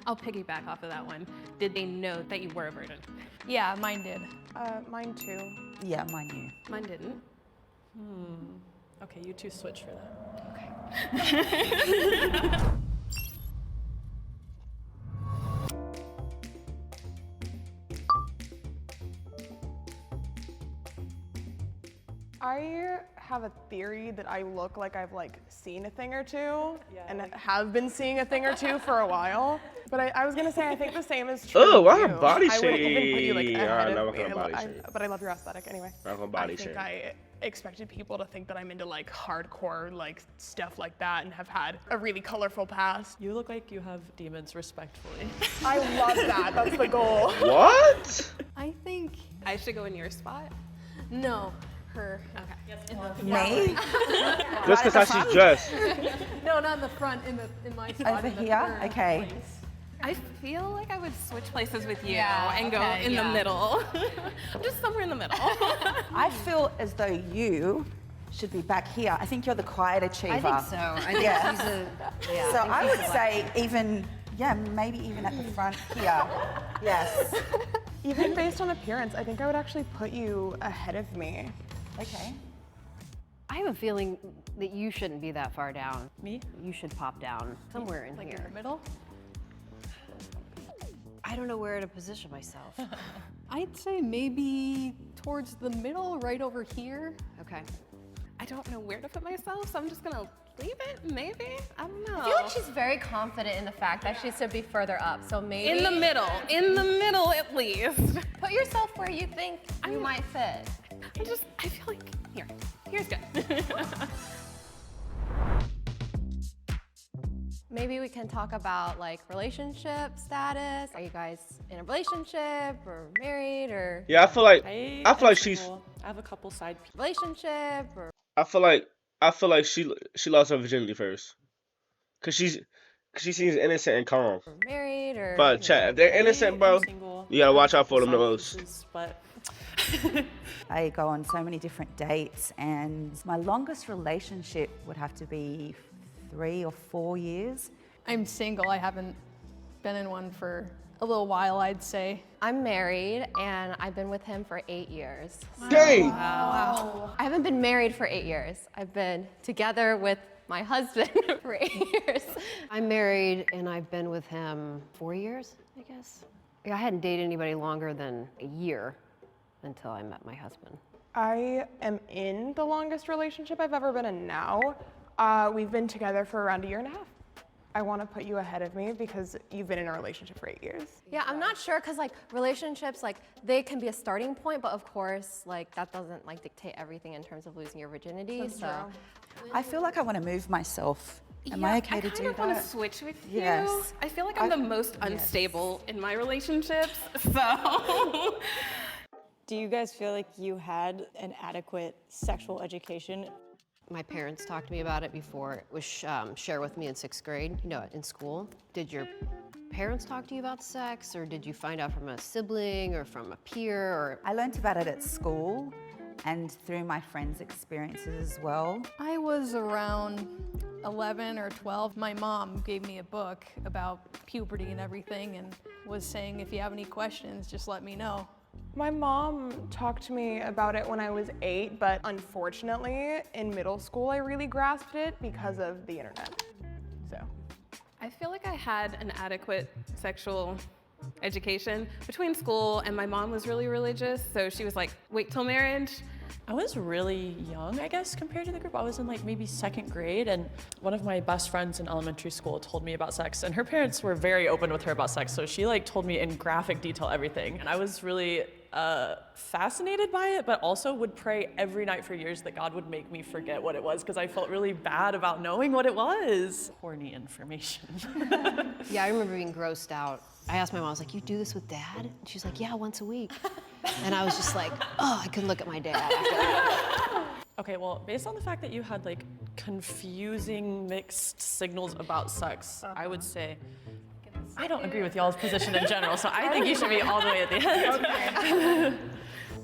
I'll piggyback off of that one. Did they know that you were a virgin? Yeah, mine did. Mine too. Yeah, mine knew. Mine didn't. Okay, you two switch for that. I have a theory that I look like I've seen a thing or two and have been seeing a thing or two for a while. But I was gonna say I think the same is true. Oh, why of her you. body I wouldn't even put you shame? ahead Alright, of I'm not me. gonna body shame. But I love your aesthetic anyway. Not gonna body I think shame. I expected people to think that I'm into hardcore stuff like that and have had a really colorful past. You look like you have demons, respectfully. I love that. That's the goal. What? I think, I should go in your spot. no, her. Okay. Me? Just because how she's dressed. No, not in the front, in my spot. Over in the here? third Okay. place. I feel like I would switch places with you Yeah, and go okay, in the yeah. middle. I'm just somewhere in the middle. I feel as though you should be back here. I think you're the quiet achiever. I think so. I think Yeah. he's a, yeah. So think I he's would a say even, yeah, maybe even at the front here. Yes. Even based on appearance, I think I would actually put you ahead of me. Okay. I have a feeling that you shouldn't be that far down. Me? You should pop down somewhere in Like here. in the middle? I don't know where to position myself. I'd say maybe towards the middle, right over here. Okay. I don't know where to put myself, so I'm just gonna leave it, maybe? I don't know. I feel like she's very confident in the fact that she should be further up, so maybe in the middle at least. put yourself where you think you might fit. I feel like, here's good. Maybe we can talk about relationship status. Are you guys in a relationship or married or Yeah, I feel like she's. single. I have a couple side. relationship or I feel like she lost her virginity first, cause she seems innocent and calm. married or But chat, if they're innocent, bro, Single. you gotta watch out for them the Side most. pieces, But I go on so many different dates, and my longest relationship would have to be 3 or 4 years. I'm single. I haven't been in one for a little while, I'd say. I'm married and I've been with him for 8 years. Dang. I haven't been married for 8 years. I've been together with my husband for 8 years. I'm married and I've been with him 4 years, I guess. Yeah, I hadn't dated anybody longer than a year until I met my husband. I am in the longest relationship I've ever been in now. We've been together for around a year and a half. I want to put you ahead of me because you've been in a relationship for 8 years. Yeah, I'm not sure because relationships, they can be a starting point, but of course, that doesn't dictate everything in terms of losing your virginity. That's so true. I feel like I want to move myself. Am I okay to do I kind of want that? to switch with you. Yes. I feel like I'm the most unstable in my relationships, so. Do you guys feel like you had an adequate sexual education? My parents talked to me about it before it was shared with me in 6th grade, in school. Did your parents talk to you about sex, or did you find out from a sibling or from a peer? Or I learned about it at school and through my friends' experiences as well. I was around 11 or 12. My mom gave me a book about puberty and everything and was saying, if you have any questions, just let me know. My mom talked to me about it when I was 8, but unfortunately, in middle school, I really grasped it because of the internet. So, I feel like I had an adequate sexual education between school, and my mom was really religious, so she was like, wait till marriage. I was really young, I guess, compared to the group. I was in maybe 2nd grade, and one of my best friends in elementary school told me about sex, and her parents were very open with her about sex, so she told me in graphic detail everything. And I was really fascinated by it, but also would pray every night for years that God would make me forget what it was, because I felt really bad about knowing what it was. Horny information. yeah, I remember being grossed out. I asked my mom, I was like, you do this with Dad? And she's like, yeah, once a week. And I was just like, oh, I couldn't look at my dad after that. Okay, well, based on the fact that you had confusing mixed signals about sex, I would say, I don't agree with y'all's position in general, so I think you should be all the way at the end.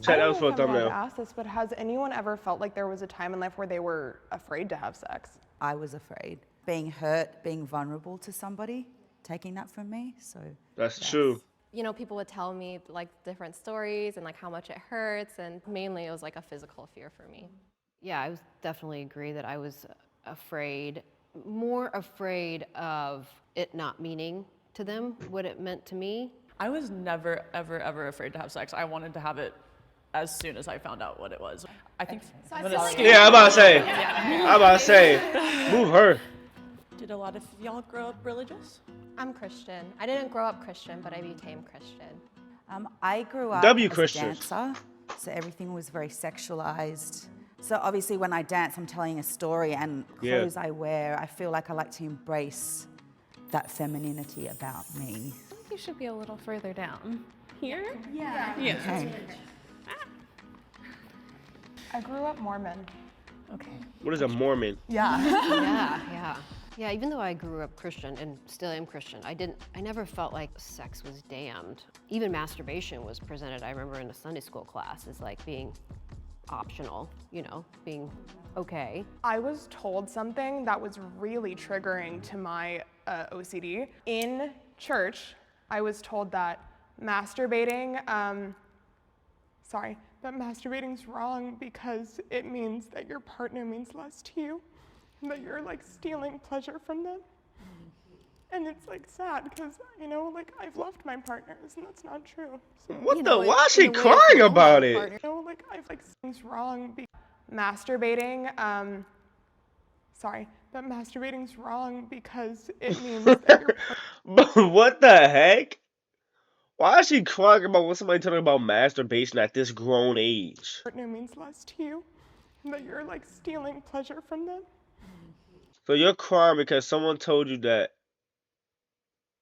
Chat, that was I for a don't know if I'm allowed thumbnail. to ask this, but has anyone ever felt like there was a time in life where they were afraid to have sex? I was afraid. Being hurt, being vulnerable to somebody. taking that from me. So That's true. You know, people would tell me like different stories and like how much it hurts, and mainly it was like a physical fear for me. Yeah, I was definitely agree that I was afraid, more afraid of it not meaning to them what it meant to me. I was never, ever, ever afraid to have sex. I wanted to have it as soon as I found out what it was. I think. Yeah, I'm about to say, move her. Did a lot of y'all grow up religious? I'm Christian. I didn't grow up Christian, but I became Christian. I grew up W as Christians. a dancer, so everything was very sexualized. So obviously when I dance, I'm telling a story, and clothes I wear, I feel like I like to embrace that femininity about me. I think you should be a little further down. Here? Yeah. Yeah. Okay. I grew up Mormon. Okay. What is a Mormon? Yeah. Yeah, even though I grew up Christian and still am Christian, I never felt like sex was damned. Even masturbation was presented, I remember in a Sunday school class, as like being optional, you know, being okay. I was told something that was really triggering to my OCD. In church, I was told that masturbating's wrong because it means that your partner means less to you, and that you're like stealing pleasure from them. And it's like sad because, you know, like I've loved my partners and that's not true. So, What the? Why is she crying about it? you know, like I've like things wrong. Masturbating, masturbating's wrong because it means that your But what the heck? Why is she crying about what somebody talking about masturbation at this grown age? partner means less to you, and that you're like stealing pleasure from them. So you're crying because someone told you that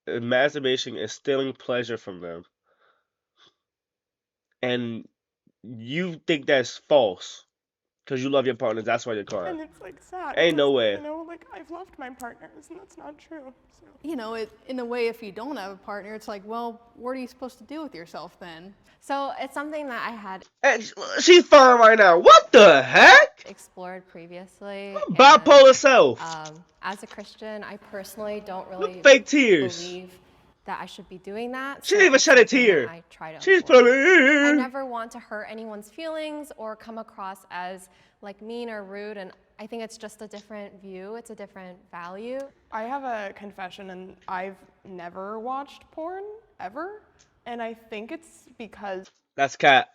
masturbation is stealing pleasure from them. And you think that's false. Because you love your partners, that's why you're And crying. it's like sad. Ain't no because, way. You know, like I've loved my partners and that's not true. So. You know, in a way, if you don't have a partner, it's like, well, what are you supposed to do with yourself then? So it's something that I had And she's fine right now. What the heck? explored previously. Bipolar self. As a Christian, I personally don't really Fake tears. believe that I should be doing that. She didn't even it's shed a something that tear. I try to She's avoid. I probably. never want to hurt anyone's feelings or come across as like mean or rude, and I think it's just a different view. It's a different value. I have a confession, and I've never watched porn ever, and I think it's because That's cap.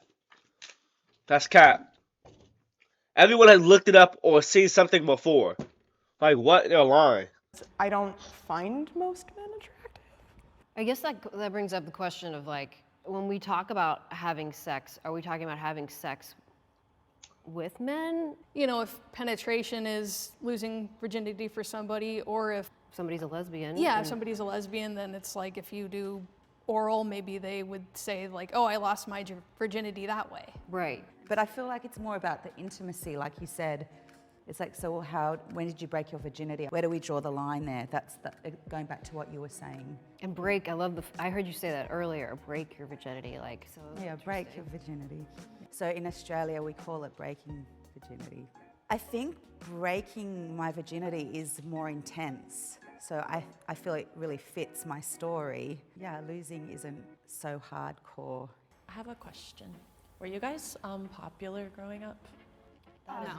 That's cap. Everyone has looked it up or seen something before. Like what? They're lying. I don't find most men attractive. I guess that brings up the question of like, when we talk about having sex, are we talking about having sex with men? You know, if penetration is losing virginity for somebody, or if Somebody's a lesbian. if and- somebody's a lesbian, then it's like if you do oral, maybe they would say like, oh, I lost my virginity that way. Right. But I feel like it's more about the intimacy, like you said. It's like, so when did you break your virginity? Where do we draw the line there? That's going back to what you were saying. And break, I heard you say that earlier, break your virginity, like, so. Yeah, break your virginity. So in Australia, we call it breaking virginity. I think breaking my virginity is more intense. So I feel it really fits my story. Yeah, losing isn't so hardcore. I have a question. Were you guys popular growing up? No.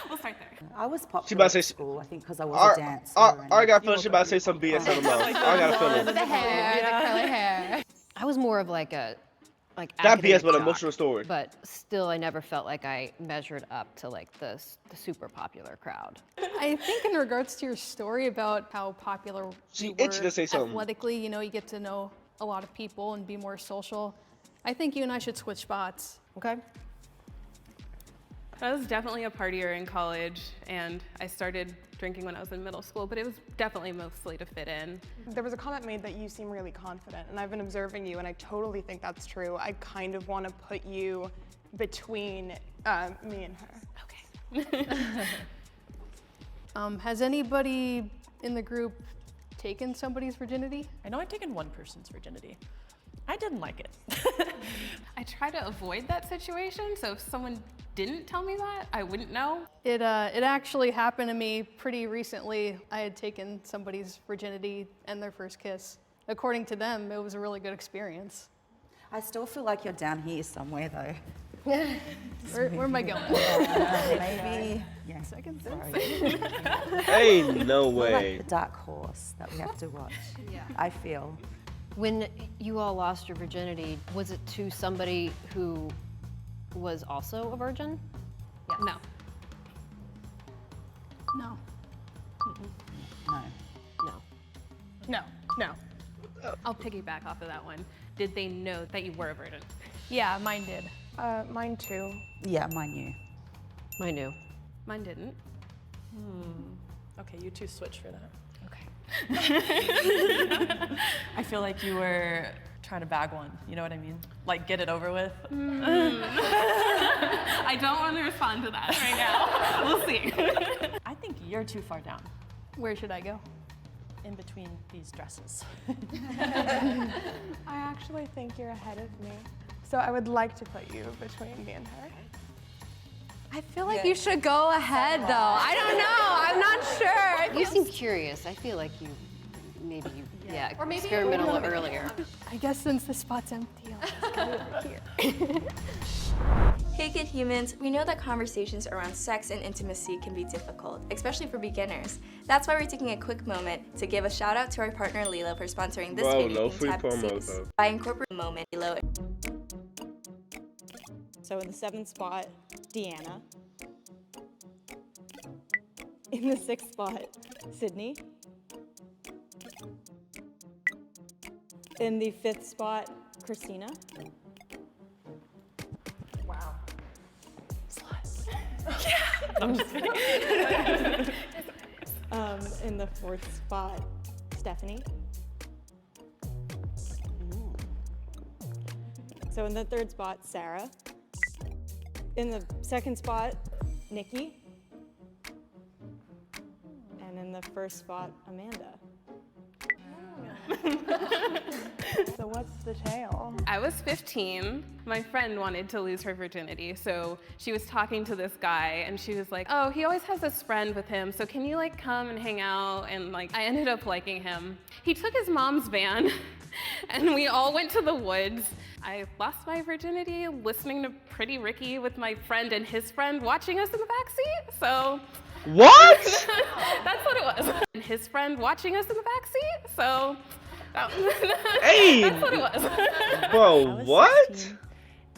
We'll start there. I was She popular about to at say- school, I think, because I was a dancer. I got a feeling she about to say some BS out of mouth. I got a feeling. The hair, the curly hair. I was more of like a, like Not academic BS, but jock, emotional story. But still, I never felt like I measured up to like the super popular crowd. I think in regards to your story about how popular She you itching to say something. athletically, you know, you get to know a lot of people and be more social. I think you and I should switch spots. Okay. I was definitely a partier in college, and I started drinking when I was in middle school, but it was definitely mostly to fit in. There was a comment made that you seem really confident, and I've been observing you, and I totally think that's true. I kind of want to put you between me and her. Okay. Has anybody in the group taken somebody's virginity? I know I've taken one person's virginity. I didn't like it. I try to avoid that situation, so if someone didn't tell me that, I wouldn't know. It actually happened to me pretty recently. I had taken somebody's virginity and their first kiss. According to them, it was a really good experience. I still feel like you're down here somewhere though. Where am I going? Maybe. Yeah. Second Sorry. Ain't no We're like way. the dark horse that we have to watch. Yeah. I feel. When you all lost your virginity, was it to somebody who was also a virgin? No. No. No. No. No. No. I'll piggyback off of that one. Did they know that you were a virgin? Yeah, mine did. Mine too. Yeah, mine knew. I knew. Mine didn't. Okay, you two switch for that. Okay. I feel like you were trying to bag one. You know what I mean? Like get it over with. I don't want to respond to that right now. We'll see. I think you're too far down Where should I go? in between these dresses. I actually think you're ahead of me. So I would like to put you between me and her. I feel like you should go ahead, though. I don't know. I'm not sure. You seem curious. I feel like you, maybe you, yeah, or maybe experiment a little earlier. I guess since the spot's empty, I'll just go over here. Hey Good Humans, we know that conversations around sex and intimacy can be difficult, especially for beginners. That's why we're taking a quick moment to give a shout out to our partner Lilo for sponsoring this Bro, video no free promos, series. though. By incorporating moment, Lilo. So in the 7th spot, Deanna. In the 6th spot, Sydney. In the 5th spot, Christina. Wow. In the 4th spot, Stephanie. So in the 3rd spot, Sarah. In the 2nd spot, Nikki. And in the 1st spot, Amanda. So what's the tale? I was 15. My friend wanted to lose her virginity, so she was talking to this guy, and she was like, "Oh, he always has this friend with him, so can you like come and hang out?" And like, I ended up liking him. He took his mom's van, and we all went to the woods. I lost my virginity listening to Pretty Ricky with my friend and his friend watching us in the backseat. So What? that's what it was. And his friend watching us in the backseat. So Hey, that's what it was. bro, I was what? 16,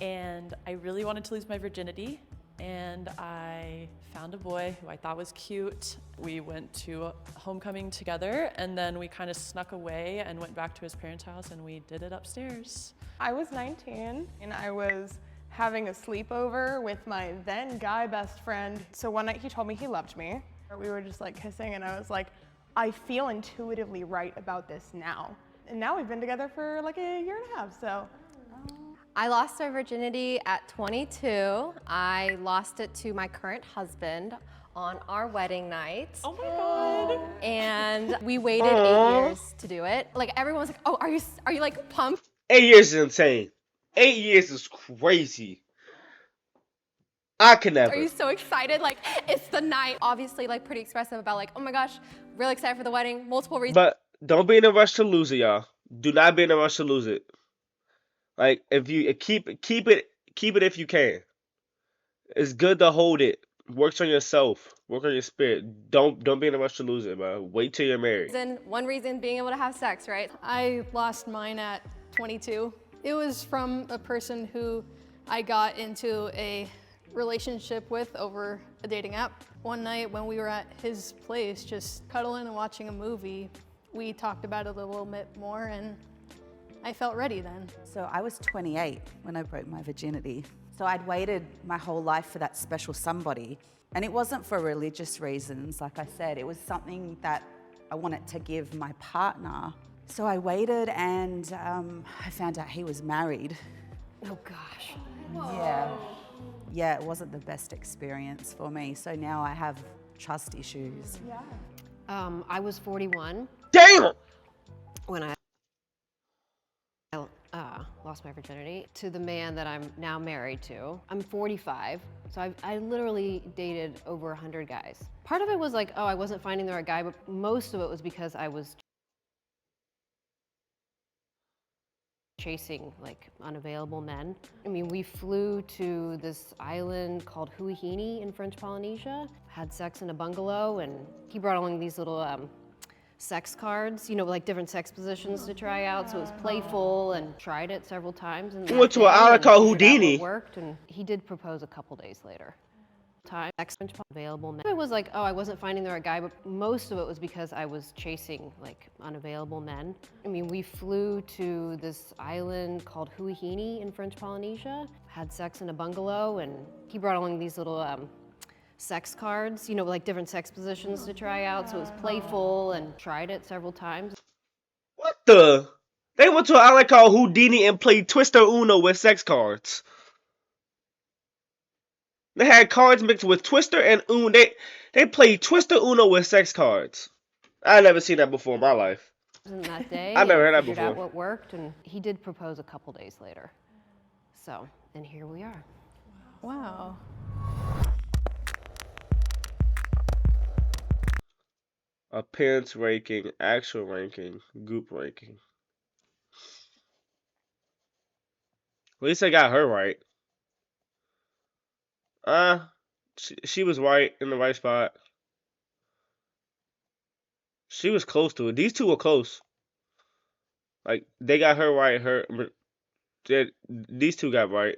and I really wanted to lose my virginity, and I found a boy who I thought was cute. We went to homecoming together, and then we kind of snuck away and went back to his parents' house, and we did it upstairs. I was 19 and I was having a sleepover with my then guy best friend. So one night he told me he loved me. We were just like kissing and I was like, I feel intuitively right about this now. And now we've been together for like a year and a half, so. I lost my virginity at 22. I lost it to my current husband on our wedding night. Oh my God. And we waited 8 years to do it. Like everyone was like, "Oh, are you like pumped?" 8 years is insane. 8 years is crazy. I can never. Are you so excited? Like it's the night. Obviously, like pretty expressive about like, "Oh my gosh, really excited for the wedding." Multiple reasons. But don't be in a rush to lose it, y'all. Do not be in a rush to lose it. Like if you keep it if you can. It's good to hold it. Works on yourself. Work on your spirit. Don't be in a rush to lose it, bro. Wait till you're married. One reason being able to have sex, right? I lost mine at 22. It was from a person who I got into a relationship with over a dating app. One night when we were at his place just cuddling and watching a movie, we talked about it a little bit more and I felt ready then. So I was 28 when I broke my virginity. So I'd waited my whole life for that special somebody. And it wasn't for religious reasons, like I said. It was something that I wanted to give my partner. So I waited and I found out he was married. Oh gosh. Yeah, it wasn't the best experience for me. So now I have trust issues. I was 41 Damn! when I lost my virginity to the man that I'm now married to. I'm 45, so I literally dated over 100 guys. Part of it was like, oh, I wasn't finding the right guy, but most of it was because I was chasing like unavailable men. I mean, we flew to this island called Huahine in French Polynesia, had sex in a bungalow, and he brought along these little sex cards, you know, like different sex positions to try out. So it was playful, and tried it several times. And Went to an island called Houdini. It worked, and he did propose a couple days later. Available men. It was like, oh, I wasn't finding the right guy, but most of it was because I was chasing like unavailable men. I mean, we flew to this island called Huahine in French Polynesia, had sex in a bungalow, and he brought along these little sex cards, you know, like different sex positions to try out. So it was playful, and tried it several times. What the? They went to an island called Houdini and played Twister Uno with sex cards. They had cards mixed with Twister and Uno. They played Twister Uno with sex cards. I never seen that before in my life. That day, I've never heard that figured before. out what worked, and he did propose a couple days later. So, and here we are. Wow. Appearance ranking, actual ranking, group ranking. At least I got her right. She was right in the right spot. She was close to it. These two were close. Like they got her right. These two got right.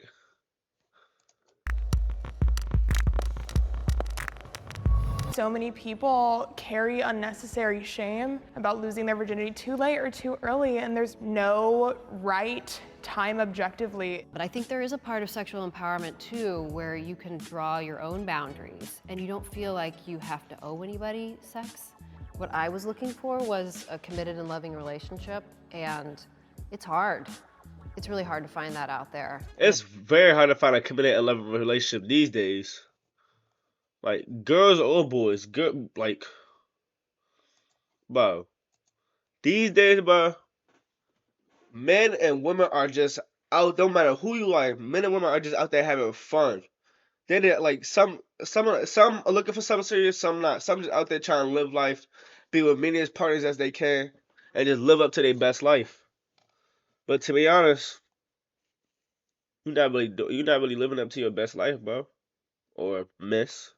So many people carry unnecessary shame about losing their virginity too late or too early, and there's no right time objectively. But I think there is a part of sexual empowerment too where you can draw your own boundaries and you don't feel like you have to owe anybody sex. What I was looking for was a committed and loving relationship, and it's hard. It's really hard to find that out there. It's very hard to find a committed and loving relationship these days. Like girls or boys, like, bro. These days, bro, men and women are just out. Don't matter who you like, men and women are just out there having fun. They're like some are looking for something serious, some not. Some just out there trying to live life, be with many as partners as they can, and just live up to their best life. But to be honest, you're not really living up to your best life, bro, or miss.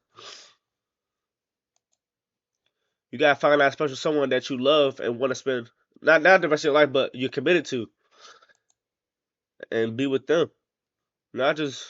You gotta find that special someone that you love and want to spend not the rest of your life, but you're committed to, and be with them, not just